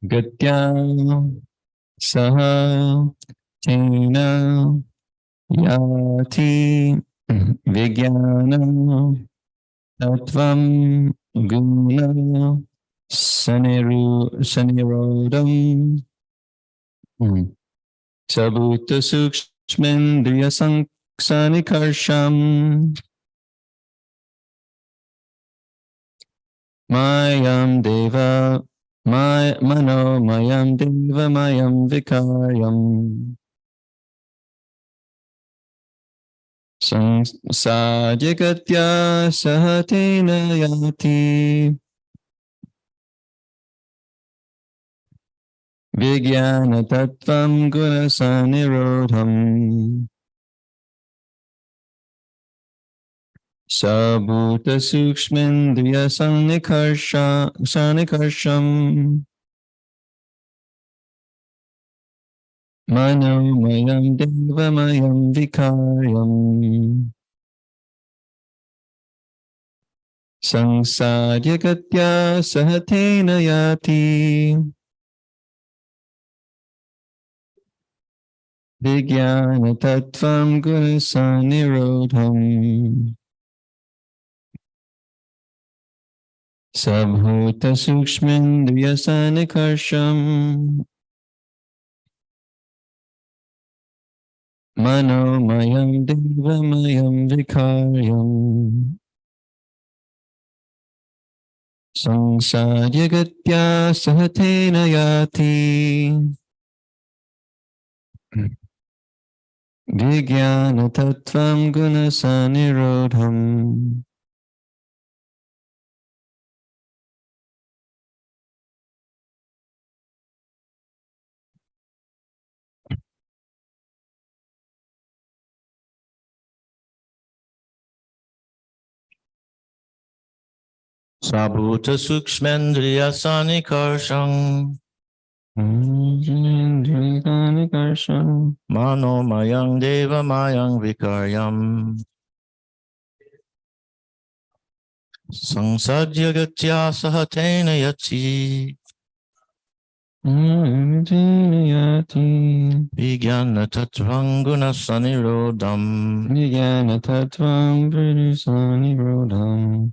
gatya saha tena yati vijnana tattvam guna sanirodam sabhuta sukshmendriya sanikarsham mayam deva mano mayam deva mayam vikayam Sajagatya sahatena yati Vijnana tattvam gunasanirodham Sabhuta sukshmendriya sanikarsham Manomayam devamayam vikayam Sangsaryagatya sahatena yati Vijnana tattvam gunasanirodham Sabhuta sukshmendriya sanikarsham Manomayam devamayam vikaryam Sangsaryagatya sahatena yati Vijnana tattvam gunasanirodham Sabhuta sukshmendriya sanikarsham Manomayang devamayang vikaryam Sangsaryagatya sahatena yati Vijnana tattvam gunasanirodham Vijnana tattvam gunasanirodham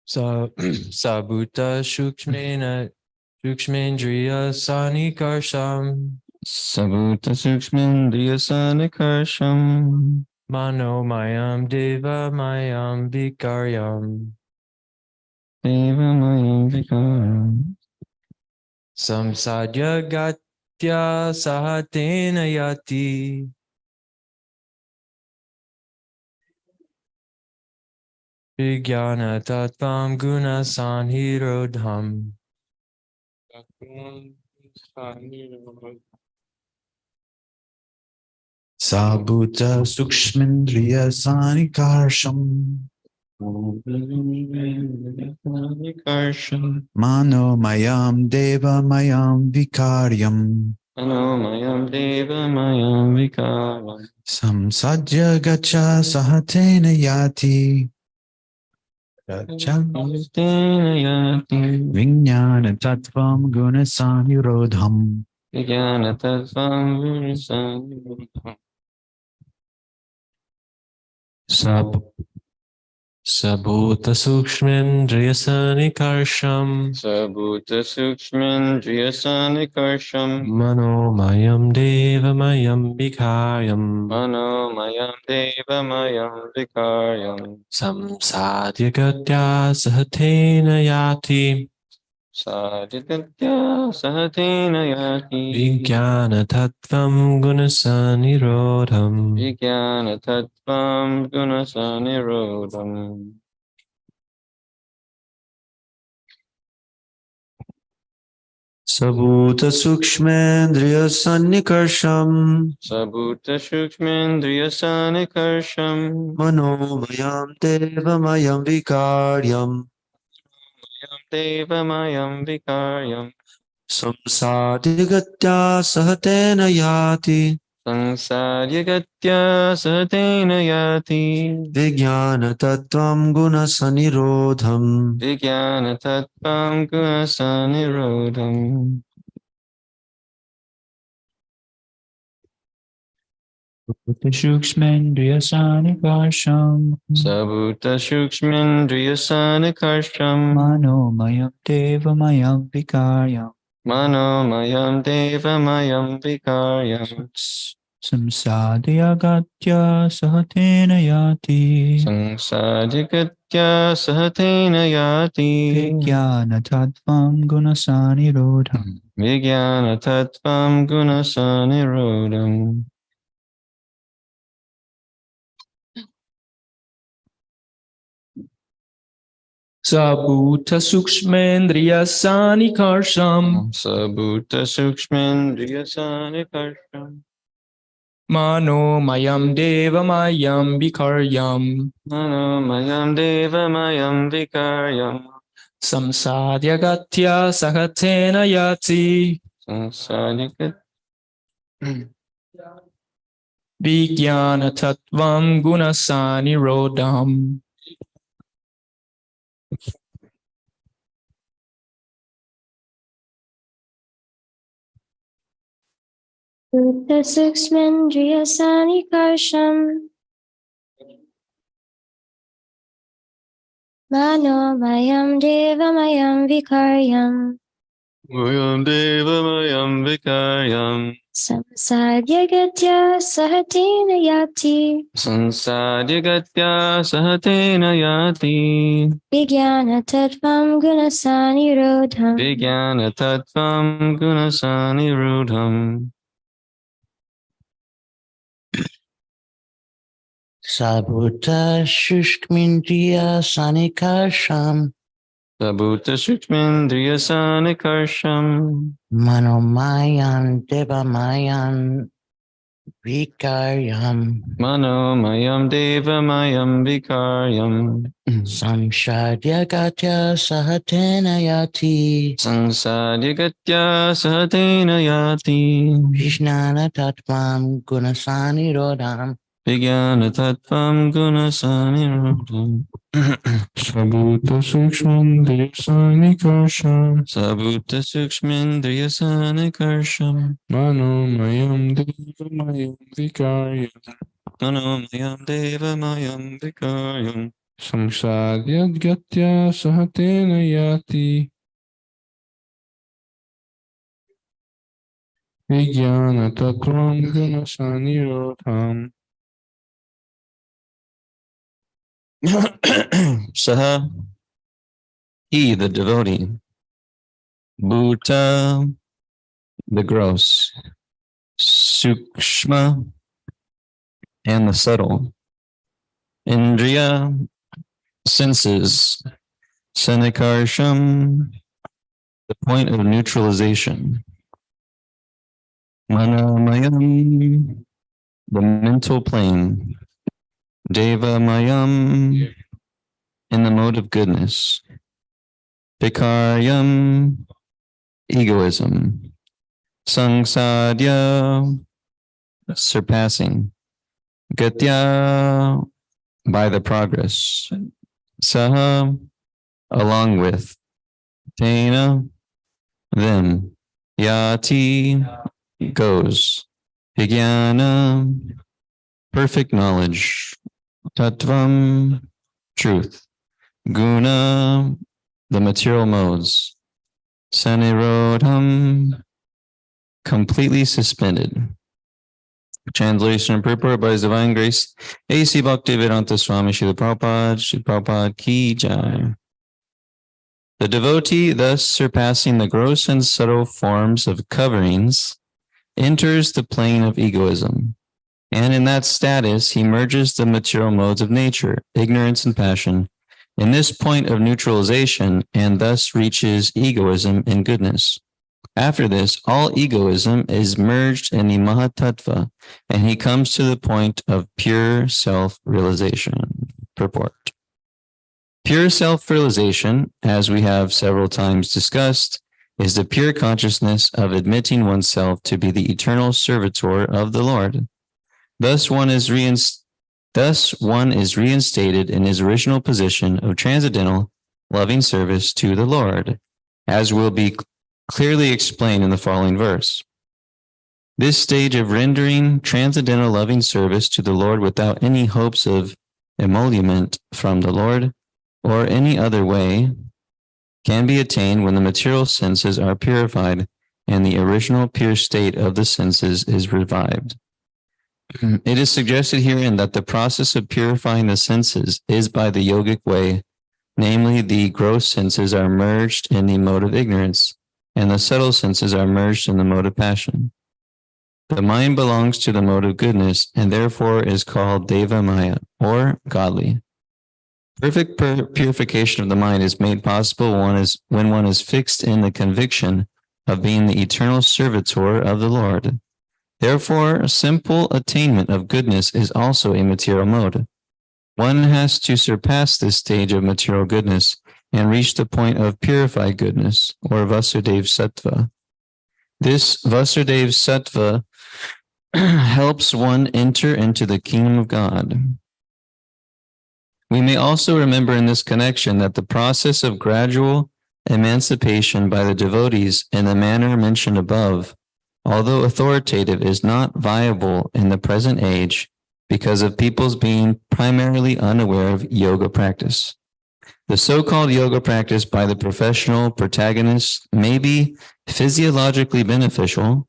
Sabhuta sukshmendriya sanikarsham Sabhuta sukshmendriya sanikarsham Manomayam devamayam vikaryam Devamayam vikaryam Samsadya gatya sahatena yati Vijnana tattvam gunasanhirodham Sabhuta sukshmendriya sanikarsham Manomayam devamayam vikaryam Manomayam devamayam vikaryam Samsadya gacha sahatena yati Vijnana tattvam gunasanirodham Vijnana tattvam gunasanirodham Sabhuta sukshmendriya sanikarsham Sabhuta sukshmendriya sanikarsham Manomayam devamayam vikaryam Manomayam devamayam vikaryam Samsadyagatya sahatena yati Sadhyatya sahatena yati Vijnana tattvam gunasanirodham Vijnana tattvam gunasanirodham Sabhuta sukshmendriya sanikarsham Sabhuta sukshmendriya sanikarsham Manomayam devamayam vikaryam Mayam devamayam vikaryam Samsadyagatya sahatena yati Samsadyagatya sahatena yati. Vijnana-tattvam guna-sanirodham. Vijnana-tattvam guna-sanirodham. Shukshmendriya-sanikarsham. Sabhuta shukshmendriyasanikarsam. Manomayam devamayam vikaryam. Manomayam devamayam vikaryam. Samsadhyagatya sahatena yati. Samsadyagatya sahatena yati. Vijnana-tattvam guna-sanirodham. Vijnana-tattvam guna-sanirodham. Sabhuta sukshmendriya sanikarsham Sabhuta sukshmendriyasanikarsam. mano mayam deva mayam vikaryam Manomayam devamayam vikaryam. samsadhyagatya sahatena yati Samsadyagatya. vijnana tattvam gunasanirodham. Buddha Suksmendriya Sanikarsham Manomayam Devamayam Vikaryam Mayam devamayam vikaryam. Samsadhyagatya Sahatena Yati Samsadyagatya sahatena yati. Vijnana Tattvam Gunasanirodham Vijnana-tattvam guna-sanirodham. Sabhuta shushkmindriya sanikarsham Sabhuta shukshmendriyasanikarsam. manomayan devamayan vikaryam Manomayam devamayam vikaryam. samshadyagatya sahatena yati Samsadyagatya sahatena yati. Vijnana tattvam gunasanirodham. Vijnana-tattvam guna-sanirodham. Sabhuta sukshmandriyasanikarsam Sabhuta sukshmendriyasanikarsam. manomayam devamayam vikaryam Manomayam devamayam vikaryam. samsadhyadgatya sahatena yati vijnana tattvam gunasanirodham. Saha, he, the devotee. Bhuta, the gross. Sukshma, and the subtle. Indriya, senses. Sanikarsham, the point of neutralization. Manamayam, the mental plane. Devamayam, in the mode of goodness. Vikaryam, egoism. Samsadya, surpassing. Gatya, by the progress. Saha, along with. Tena, them. Yati, goes. Vijnana, perfect knowledge. Tattvam, truth. Guna, the material modes. Sanirodham, completely suspended. Translation and purport by His Divine Grace, A.C. Bhaktivedanta Swami Srila Prabhupada Ki Jai. The devotee, thus surpassing the gross and subtle forms of coverings, enters the plane of egoism. And in that status, he merges the material modes of nature, ignorance and passion, in this point of neutralization, and thus reaches egoism and goodness. After this, all egoism is merged in the Mahatattva, and he comes to the point of pure self-realization. Purport. Pure self-realization, as we have several times discussed, is the pure consciousness of admitting oneself to be the eternal servitor of the Lord. Thus one is reinstated in his original position of transcendental loving service to the Lord, as will be clearly explained in the following verse. This stage of rendering transcendental loving service to the Lord without any hopes of emolument from the Lord or any other way can be attained when the material senses are purified and the original pure state of the senses is revived. It is suggested herein that the process of purifying the senses is by the yogic way, namely the gross senses are merged in the mode of ignorance, and the subtle senses are merged in the mode of passion. The mind belongs to the mode of goodness, and therefore is called Deva Maya, or godly. Perfect purification of the mind is made possible when one is fixed in the conviction of being the eternal servitor of the Lord. Therefore, simple attainment of goodness is also a material mode. One has to surpass this stage of material goodness and reach the point of purified goodness, or Vasudev Sattva. This Vasudev Sattva helps one enter into the kingdom of God. We may also remember in this connection that the process of gradual emancipation by the devotees in the manner mentioned above, although authoritative, is not viable in the present age because of people's being primarily unaware of yoga practice. The so-called yoga practice by the professional protagonists may be physiologically beneficial,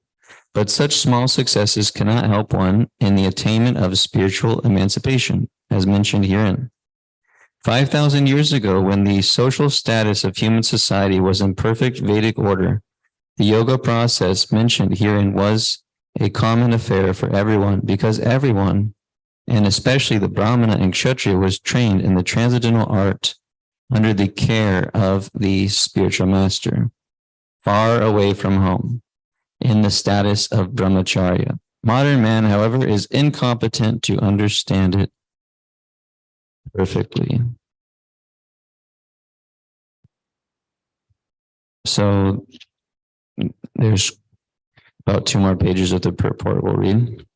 but such small successes cannot help one in the attainment of spiritual emancipation, as mentioned herein. 5,000 years ago, when the social status of human society was in perfect Vedic order, the yoga process mentioned herein was a common affair for everyone, because everyone, and especially the Brahmana and Kshatriya, was trained in the transcendental art under the care of the spiritual master, far away from home, in the status of brahmacharya. Modern man, however, is incompetent to understand it perfectly. So there's about 2 more pages of the purport we'll read.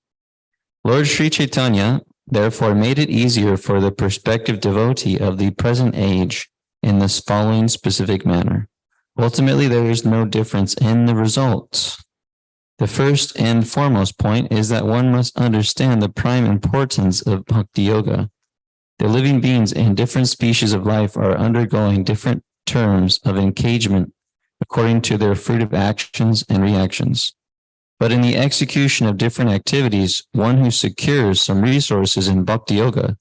Lord Sri Chaitanya therefore made it easier for the prospective devotee of the present age in this following specific manner. Ultimately, there is no difference in the results. The first and foremost point is that one must understand the prime importance of Bhakti Yoga. The living beings in different species of life are undergoing different terms of engagement according to their fruitive actions and reactions. But in the execution of different activities, one who secures some resources in Bhakti Yoga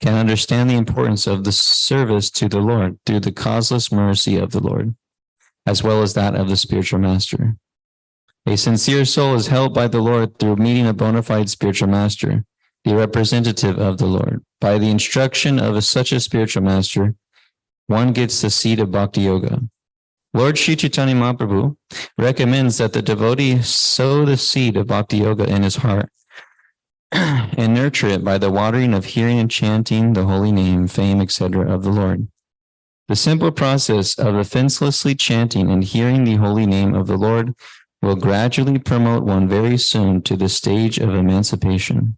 can understand the importance of the service to the Lord through the causeless mercy of the Lord, as well as that of the spiritual master. A sincere soul is helped by the Lord through meeting a bona fide spiritual master, the representative of the Lord. By the instruction of such a spiritual master, one gets the seed of Bhakti Yoga. Lord Sri Chaitanya Mahaprabhu recommends that the devotee sow the seed of Bhakti Yoga in his heart and nurture it by the watering of hearing and chanting the holy name, fame, etc. of the Lord. The simple process of offenselessly chanting and hearing the holy name of the Lord will gradually promote one very soon to the stage of emancipation.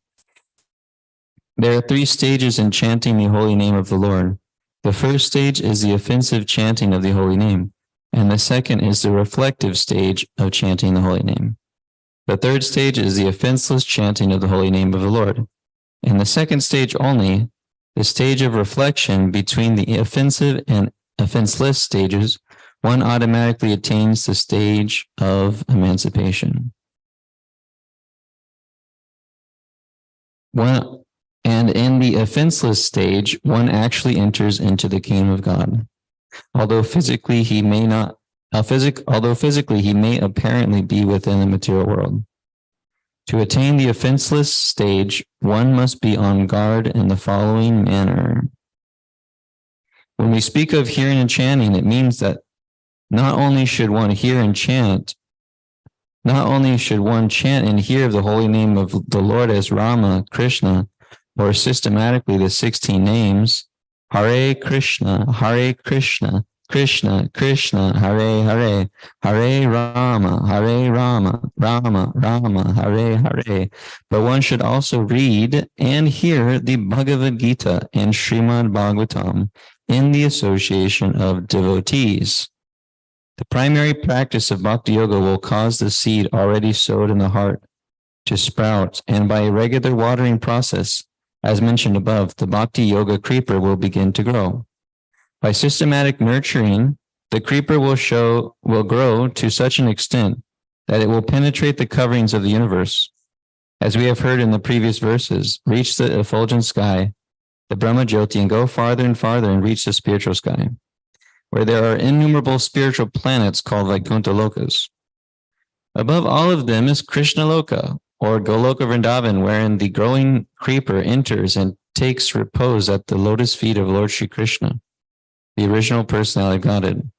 There are 3 stages in chanting the holy name of the Lord. The first stage is the offensive chanting of the holy name, and the second is the reflective stage of chanting the holy name. The third stage is the offenseless chanting of the holy name of the Lord. In the second stage only, the stage of reflection between the offensive and offenseless stages, one automatically attains the stage of emancipation. And in the offenseless stage, one actually enters into the kingdom of God. Although physically he may apparently be within the material world. To attain the offenseless stage, one must be on guard in the following manner. When we speak of hearing and chanting, it means that not only should one hear and chant, not only should one chant and hear the holy name of the Lord as Rama, Krishna, or systematically the 16 names, Hare Krishna, Krishna, Krishna, Hare Hare, Hare Rama, Hare Rama, Rama, Rama, Hare Hare. But one should also read and hear the Bhagavad Gita and Srimad Bhagavatam in the association of devotees. The primary practice of Bhakti Yoga will cause the seed already sowed in the heart to sprout, and by a regular watering process, as mentioned above, the Bhakti Yoga creeper will begin to grow. By systematic nurturing, the creeper will grow to such an extent that it will penetrate the coverings of the universe. As we have heard in the previous verses, reach the effulgent sky, the Brahma Jyoti, and go farther and farther and reach the spiritual sky, where there are innumerable spiritual planets called Vaikuntha Lokas. Above all of them is Krishna Loka, or Goloka Vrindavan, wherein the growing creeper enters and takes repose at the lotus feet of Lord Shri Krishna, the original personality of Godhead.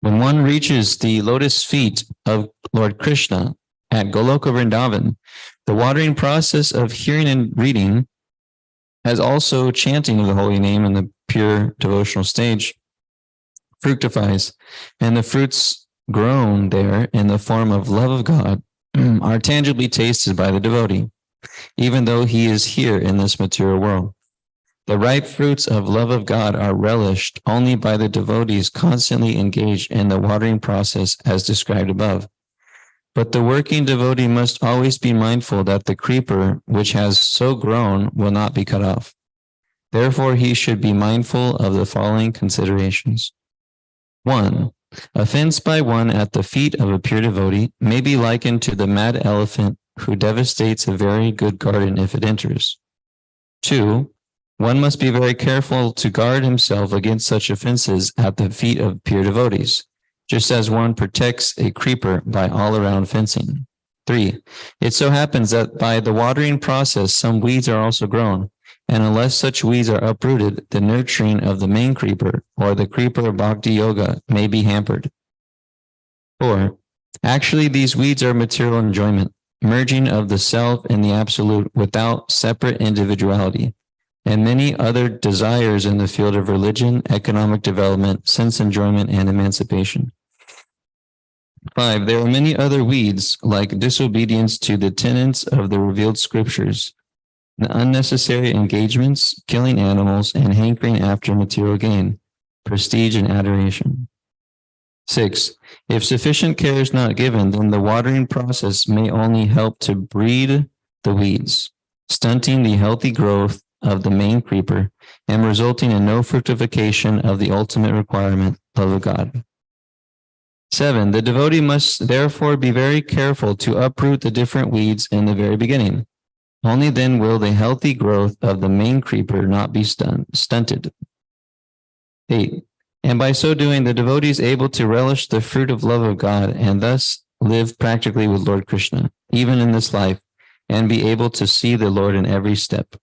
When one reaches the lotus feet of Lord Krishna at Goloka Vrindavan, the watering process of hearing and reading, as also chanting of the holy name in the pure devotional stage, fructifies, and the fruits grown there in the form of love of God are tangibly tasted by the devotee, even though he is here in this material world. The ripe fruits of love of God are relished only by the devotees constantly engaged in the watering process as described above. But the working devotee must always be mindful that the creeper which has so grown will not be cut off. Therefore, he should be mindful of the following considerations. 1. Offense by one at the feet of a pure devotee may be likened to the mad elephant who devastates a very good garden if it enters. 2. One must be very careful to guard himself against such offenses at the feet of pure devotees, just as one protects a creeper by all-around fencing. 3. It so happens that by the watering process, some weeds are also grown, and unless such weeds are uprooted, the nurturing of the main creeper, or the creeper of Bhakti Yoga, may be hampered. 4. Actually, these weeds are material enjoyment, merging of the self in the absolute without separate individuality, and many other desires in the field of religion, economic development, sense enjoyment, and emancipation. 5. There are many other weeds, like disobedience to the tenets of the revealed scriptures, the unnecessary engagements, killing animals, and hankering after material gain, prestige, and adoration. 6. If sufficient care is not given, then the watering process may only help to breed the weeds, stunting the healthy growth of the main creeper and resulting in no fructification of the ultimate requirement, love of God. 7. The devotee must therefore be very careful to uproot the different weeds in the very beginning. Only then will the healthy growth of the main creeper not be stunted. 8. And by so doing, the devotee is able to relish the fruit of love of God and thus live practically with Lord Krishna, even in this life, and be able to see the Lord in every step.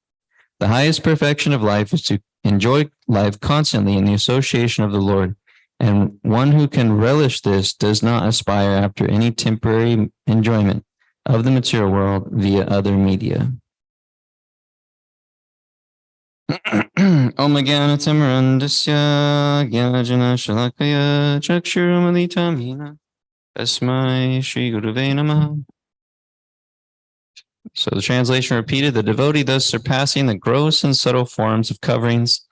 The highest perfection of life is to enjoy life constantly in the association of the Lord, and one who can relish this does not aspire after any temporary enjoyment of the material world via other media. Om Jnana-timirandasya Jnana Shalakaya Chakshurumalitamina Tasmai Shri Guruve Namaha. So the translation repeated, the devotee, thus surpassing the gross and subtle forms of coverings,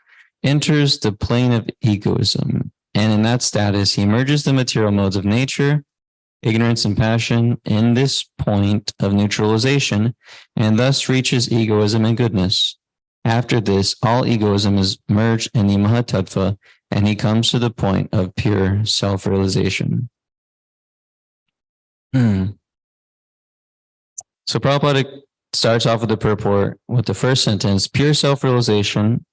enters the plane of egoism, and in that status he merges the material modes of nature, ignorance, and passion in this point of neutralization, and thus reaches egoism and goodness. After this, all egoism is merged in the Mahatattva, and he comes to the point of pure self-realization. So Prabhupada starts off with the purport with the first sentence: pure self-realization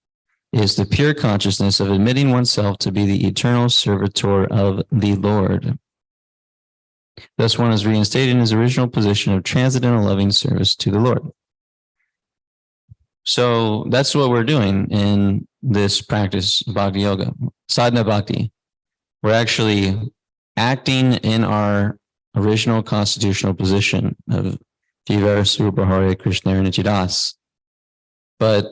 is the pure consciousness of admitting oneself to be the eternal servitor of the Lord. Thus one is reinstated in his original position of transcendental loving service to the Lord. So that's what we're doing in this practice, Bhakti Yoga, Sadhana Bhakti. We're actually acting in our original constitutional position of Jiva Srupa Hare Krishna Nichidas. But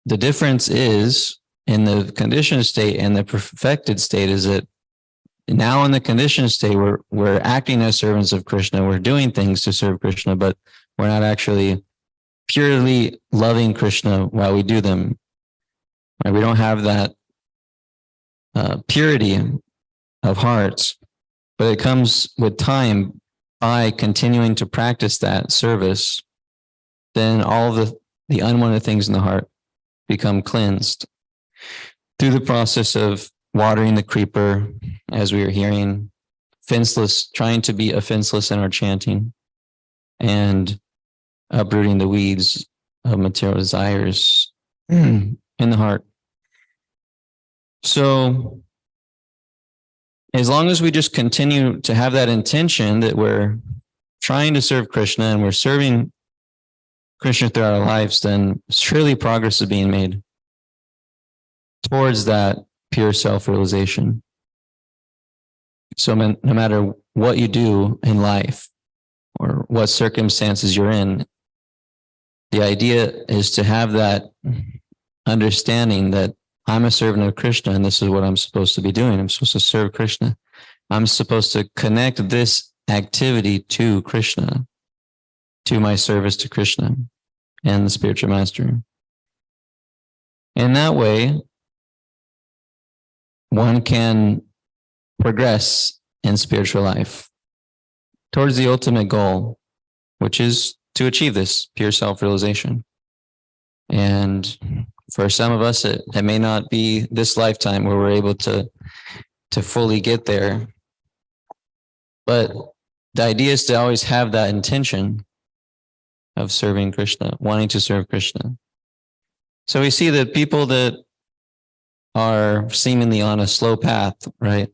the difference is in the conditioned state and the perfected state is that now in the conditioned state, we're acting as servants of Krishna. We're doing things to serve Krishna, but we're not actually purely loving Krishna while we do them. Right? We don't have that purity of hearts, but it comes with time by continuing to practice that service. Then all the unwanted things in the heart become cleansed through the process of watering the creeper, as we are hearing, fenceless, trying to be offenseless in our chanting, and uprooting the weeds of material desires in the heart. So as long as we just continue to have that intention that we're trying to serve Krishna and we're serving Krishna throughout our lives, then surely progress is being made towards that pure self-realization. So no matter what you do in life or what circumstances you're in, the idea is to have that understanding that I'm a servant of Krishna and this is what I'm supposed to be doing. I'm supposed to serve Krishna. I'm supposed to connect this activity to Krishna, to my service to Krishna and the spiritual master. In that way, one can progress in spiritual life towards the ultimate goal, which is to achieve this pure self-realization. And for some of us, it may not be this lifetime where we're able to fully get there. But the idea is to always have that intention of serving Krishna, wanting to serve Krishna. So we see that people that are seemingly on a slow path, right?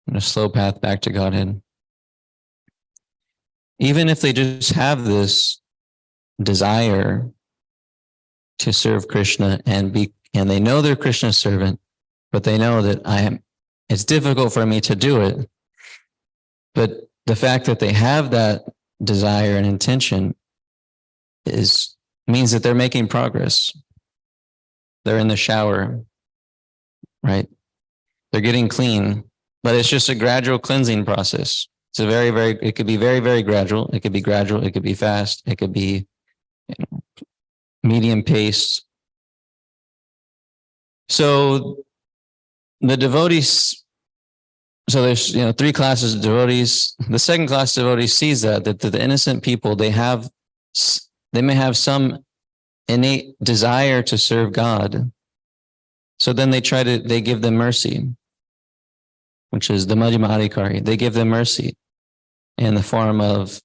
On a slow path back to Godhead. Even if they just have this desire to serve Krishna and they know they're Krishna's servant, but they know that it's difficult for me to do it. But the fact that they have that desire and intention means that they're making progress. They're in the shower, right? They're getting clean, but it's just a gradual cleansing process. It's it could be very, very gradual. It could be gradual. It could be fast. It could be medium pace. So the devotees, so there's, three classes of devotees. The second class of devotees sees that the innocent people, they may have some innate desire to serve God. So then they give them mercy, which is the Madhyama Adhikari. They give them mercy in the form of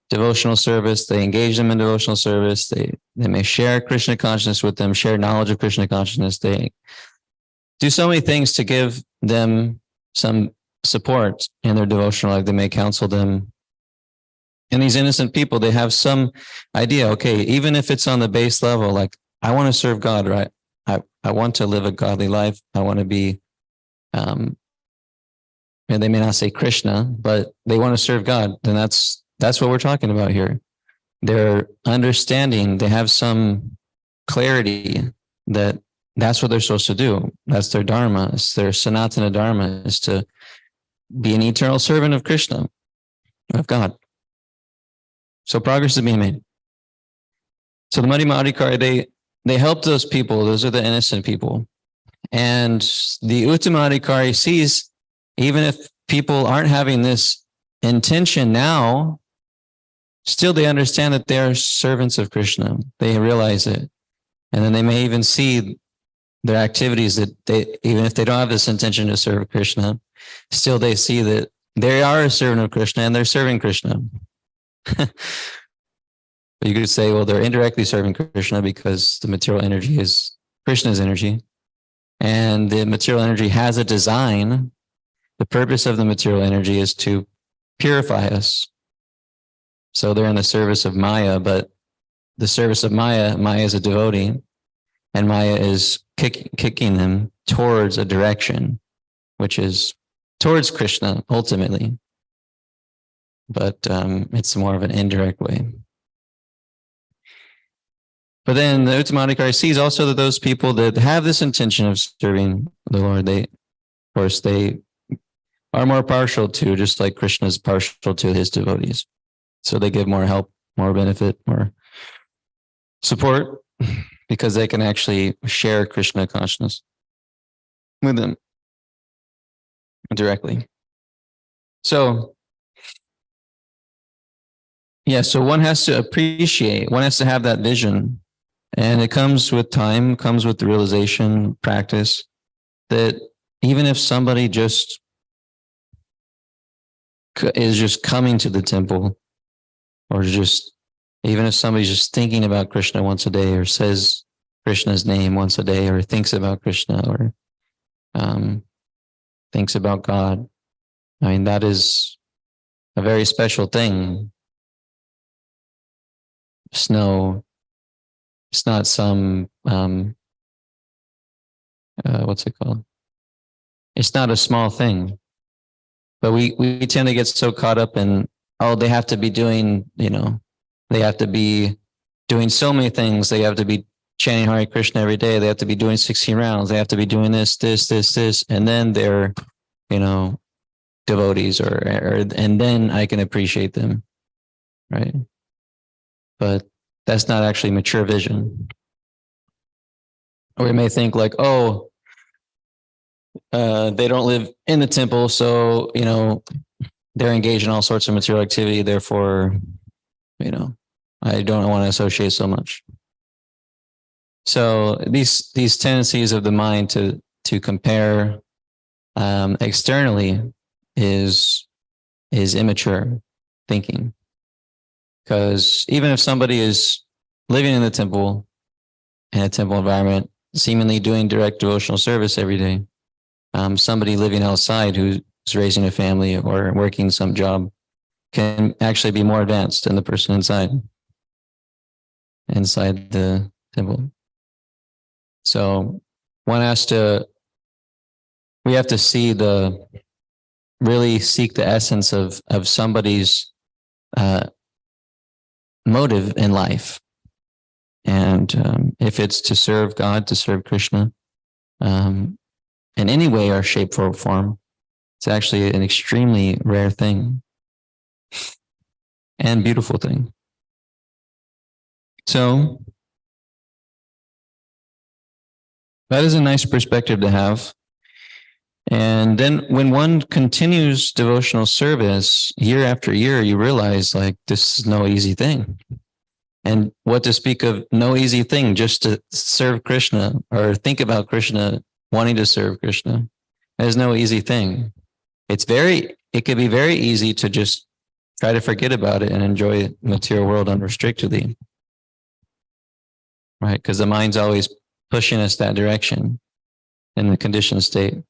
devotional service. They engage them in devotional service. They may share Krishna consciousness with them, share knowledge of Krishna consciousness. They do so many things to give them some support in their devotional life. They may counsel them. And these innocent people, they have some idea, okay, even if it's on the base level, like, I want to serve God, right? I want to live a godly life. I want to be, and they may not say Krishna, but they want to serve God. Then that's what we're talking about here. They're understanding, they have some clarity that that's what they're supposed to do. That's their dharma. It's their sanatana dharma, is to be an eternal servant of Krishna, of God. So progress is being made. So the Madhyama Adhikari, they help those people. Those are the innocent people. And the Uttama Adhikari sees, even if people aren't having this intention now, still they understand that they are servants of Krishna. They realize it. And then they may even see their activities that even if they don't have this intention to serve Krishna, still they see that they are a servant of Krishna and they're serving Krishna. But you could say, well, they're indirectly serving Krishna because the material energy is Krishna's energy. And the material energy has a design. The purpose of the material energy is to purify us. So they're in the service of Maya, but the service of Maya is a devotee, and Maya is kicking them towards a direction, which is towards Krishna ultimately. But it's more of an indirect way. But then the Uttamadhikari sees also that those people that have this intention of serving the Lord, they, of course, they are more partial to, just like Krishna is partial to his devotees. So they give more help, more benefit, more support, because they can actually share Krishna consciousness with them directly. So, yeah, so one has to appreciate, one has to have that vision. And it comes with time, comes with the realization, practice, that even if somebody just is just coming to the temple, or just, even if somebody's just thinking about Krishna once a day, or says Krishna's name once a day, or thinks about Krishna, or thinks about God, I mean, that is a very special thing. It's not some, what's it called? It's not a small thing. But we tend to get so caught up in, oh, they have to be doing, they have to be doing so many things. They have to be chanting Hare Krishna every day. They have to be doing 16 rounds. They have to be doing this. And then they're, devotees and then I can appreciate them. Right. But that's not actually mature vision. Or we may think like, oh, they don't live in the temple, so, they're engaged in all sorts of material activity. Therefore, I don't want to associate so much. So these tendencies of the mind to compare externally is immature thinking. Because even if somebody is living in the temple, in a temple environment, seemingly doing direct devotional service every day, somebody living outside who's raising a family or working some job can actually be more advanced than the person inside the temple. So we have to really seek the essence of somebody's motive in life. And if it's to serve God, to serve Krishna, in any way or shape or form, it's actually an extremely rare thing and beautiful thing. So that is a nice perspective to have. And then when one continues devotional service year after year, you realize like this is no easy thing. And what to speak of no easy thing, just to serve Krishna or think about Krishna, wanting to serve Krishna. There's no easy thing. It could be very easy to just try to forget about it and enjoy the material world unrestrictedly. Right? Because the mind's always pushing us that direction in the conditioned state.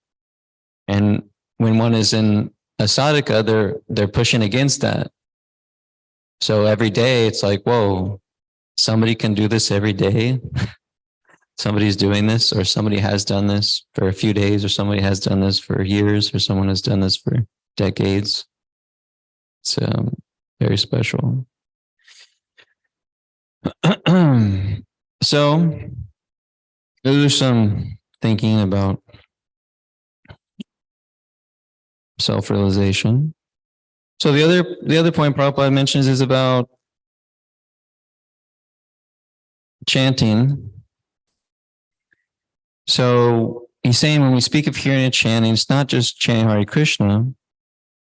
And when one is in a sadhaka, they're pushing against that. So every day it's like, whoa, somebody can do this every day. Somebody's doing this, or somebody has done this for a few days, or somebody has done this for years, or someone has done this for decades. It's very special. So those are some thinking about self-realization. So the other point Prabhupada mentions is about chanting. So he's saying when we speak of hearing and chanting, it's not just chanting Hare Krishna,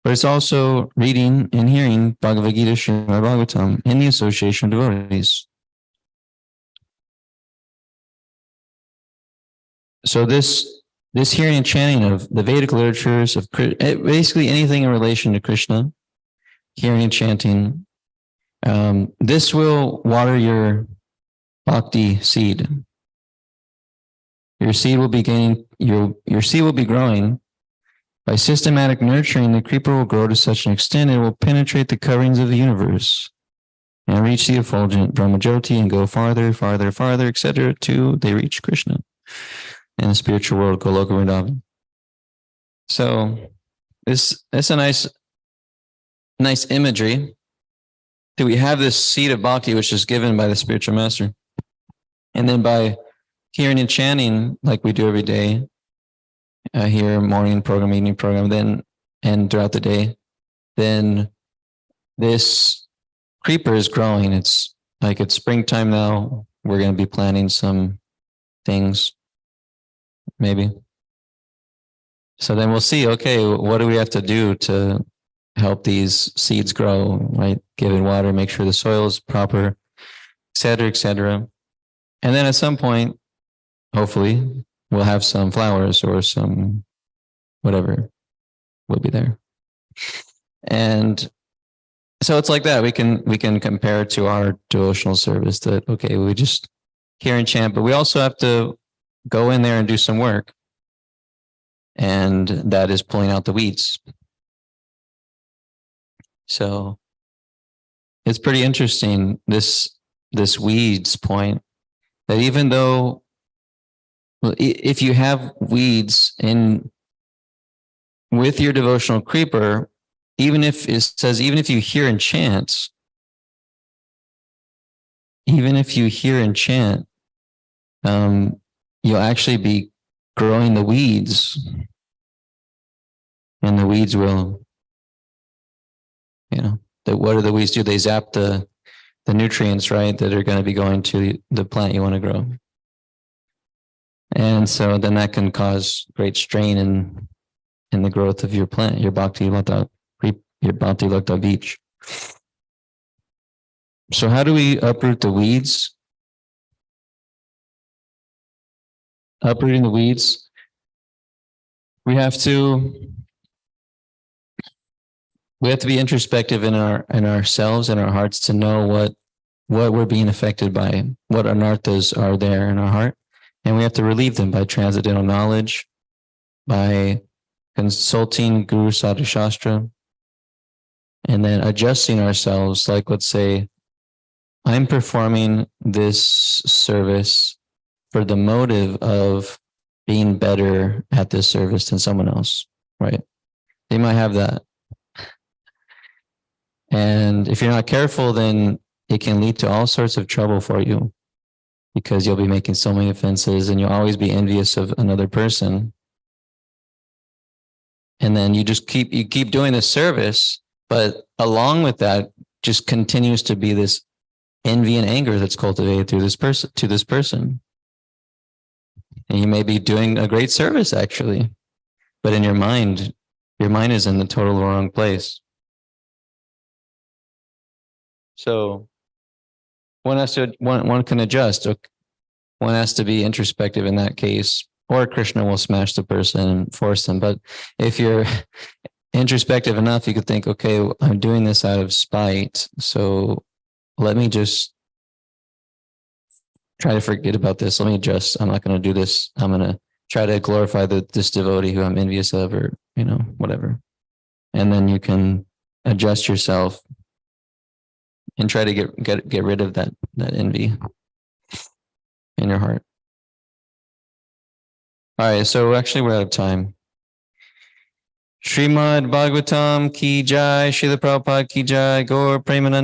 but it's also reading and hearing Bhagavad Gita, Srimad Bhagavatam in the association of devotees. So this hearing and chanting of the Vedic literatures, of basically anything in relation to Krishna, hearing and chanting, this will water your bhakti seed. Your seed will be your seed will be growing. By systematic nurturing, the creeper will grow to such an extent it will penetrate the coverings of the universe and reach the effulgent Brahmajyoti and go farther, etc. till they reach Krishna in the spiritual world, Goloka Vrindavan. So it's a nice imagery that we have this seed of bhakti which is given by the spiritual master. And then by hearing and chanting like we do every day, here morning program, evening program, then and throughout the day, then this creeper is growing. It's like it's springtime now. We're going to be planting some things, maybe. So then we'll see, okay, what do we have to do to help these seeds grow, right? Give it water, make sure the soil is proper, et cetera, et cetera. And then at some point, hopefully, we'll have some flowers or some whatever will be there. And so it's like that. We can compare it to our devotional service that, okay, we just hear and chant, but we also have to go in there and do some work. And that is pulling out the weeds. So it's pretty interesting, this weeds point, that even though, if you have weeds in with your devotional creeper, even if it says, even if you hear and chant, you'll actually be growing the weeds, and the weeds will, what do the weeds do? They zap the nutrients, right, that are going to be going to the plant you want to grow. And so then that can cause great strain in the growth of your plant, your Bhakti Lata beach. So how do we uproot the weeds? Uprooting the weeds, we have to be introspective in ourselves and our hearts to know what we're being affected by, what anarthas are there in our heart. And we have to relieve them by transcendental knowledge, by consulting Guru Sadhu Shastra, and then adjusting ourselves. Like, let's say, I'm performing this service for the motive of being better at this service than someone else, right? They might have that. And if you're not careful, then it can lead to all sorts of trouble for you, because you'll be making so many offenses and you'll always be envious of another person. And then you keep doing this service, but along with that just continues to be this envy and anger that's cultivated through this person. And you may be doing a great service actually, but in your mind is in the total wrong place. So one can adjust. One has to be introspective in that case, or Krishna will smash the person and force them. But if you're introspective enough, you could think, okay, I'm doing this out of spite, so let me just try to forget about this. Let me adjust. I'm not going to do this. I'm going to try to glorify this devotee who I'm envious of, or whatever. And then you can adjust yourself and try to get rid of that envy in your heart. All right, so actually we're out of time. Srimad Bhagavatam ki jai, Srila Prabhupada ki jai, Gaur Premanand.